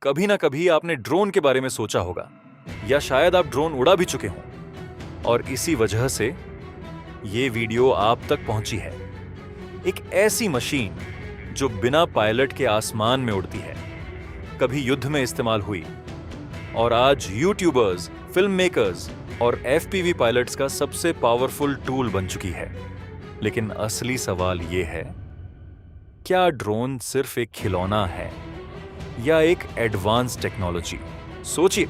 कभी ना कभी आपने ड्रोन के बारे में सोचा होगा, या शायद आप ड्रोन उड़ा भी चुके हों, और इसी वजह से ये वीडियो आप तक पहुंची है। एक ऐसी मशीन जो बिना पायलट के आसमान में उड़ती है, कभी युद्ध में इस्तेमाल हुई और आज यूट्यूबर्स, फिल्म मेकर्स और एफपीवी पायलट्स का सबसे पावरफुल टूल बन चुकी है। लेकिन असली सवाल ये है, क्या ड्रोन सिर्फ एक खिलौना है या एक एडवांस टेक्नोलॉजी? सोचिए,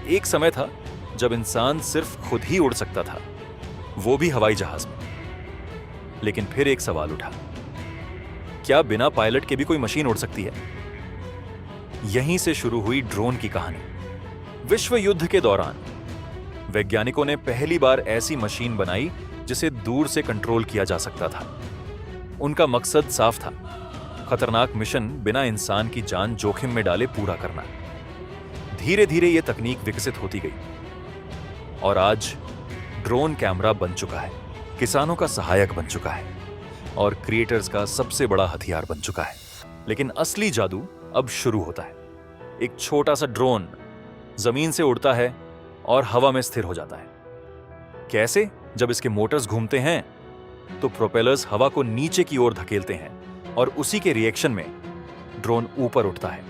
एक समय था जब इंसान सिर्फ खुद ही उड़ सकता था, वो भी हवाई जहाज में। लेकिन फिर एक सवाल उठा, क्या बिना पायलट के भी कोई मशीन उड़ सकती है? यहीं से शुरू हुई ड्रोन की कहानी। विश्व युद्ध के दौरान वैज्ञानिकों ने पहली बार ऐसी मशीन बनाई जिसे दूर से कंट्रोल किया जा सकता था। उनका मकसद साफ था, खतरनाक मिशन बिना इंसान की जान जोखिम में डाले पूरा करना। धीरे धीरे यह तकनीक विकसित होती गई और आज ड्रोन कैमरा बन चुका है, किसानों का सहायक बन चुका है और क्रिएटर्स का सबसे बड़ा हथियार बन चुका है। लेकिन असली जादू अब शुरू होता है। एक छोटा सा ड्रोन जमीन से उड़ता है और हवा में स्थिर हो जाता है। कैसे? जब इसके मोटर्स घूमते हैं तो प्रोपेलर्स हवा को नीचे की ओर धकेलते हैं और उसी के रिएक्शन में ड्रोन ऊपर उठता है।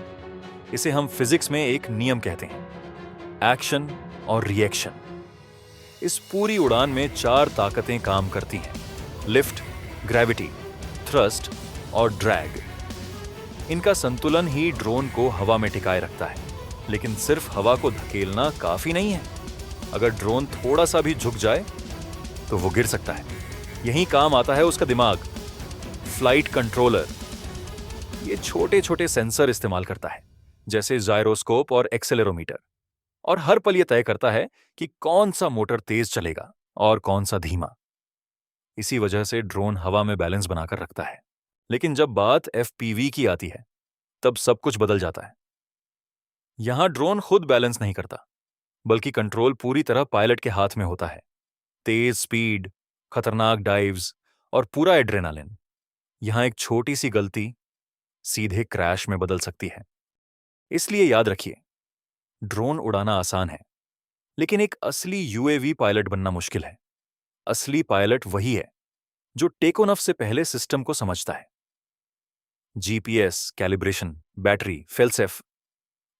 इसे हम फिजिक्स में एक नियम कहते हैं, एक्शन और रिएक्शन। इस पूरी उड़ान में 4 ताकतें काम करती हैं, लिफ्ट, ग्रेविटी, थ्रस्ट और ड्रैग। इनका संतुलन ही ड्रोन को हवा में टिकाए रखता है। लेकिन सिर्फ हवा को धकेलना काफी नहीं है। अगर ड्रोन थोड़ा सा भी झुक जाए तो वो गिर सकता है। यही काम आता है उसका दिमाग, फ्लाइट कंट्रोलर। ये छोटे छोटे सेंसर इस्तेमाल करता है, जैसे जायरोस्कोप और एक्सेलेरोमीटर, और हर पल ये तय करता है कि कौन सा मोटर तेज चलेगा और कौन सा धीमा। इसी वजह से ड्रोन हवा में बैलेंस बनाकर रखता है। लेकिन जब बात एफपीवी की आती है, तब सब कुछ बदल जाता है। यहां ड्रोन खुद बैलेंस नहीं करता, बल्कि कंट्रोल पूरी तरह पायलट के हाथ में होता है। तेज स्पीड, खतरनाक डाइव्स और पूरा एड्रेनालिन। यहां एक छोटी सी गलती सीधे क्रैश में बदल सकती है। इसलिए याद रखिए, ड्रोन उड़ाना आसान है, लेकिन एक असली यूएवी पायलट बनना मुश्किल है। असली पायलट वही है जो टेक ऑफ से पहले सिस्टम को समझता है। जीपीएस, कैलिब्रेशन, बैटरी, फेलसेफ,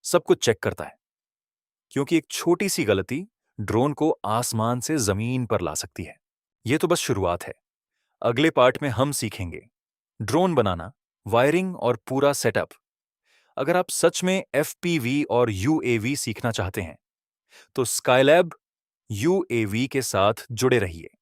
सब कुछ चेक करता है, क्योंकि एक छोटी सी गलती ड्रोन को आसमान से जमीन पर ला सकती है। यह तो बस शुरुआत है। अगले पार्ट में हम सीखेंगे ड्रोन बनाना, वायरिंग और पूरा सेटअप। अगर आप सच में एफपीवी और यूएवी सीखना चाहते हैं, तो स्काईलैब यूएवी के साथ जुड़े रहिए।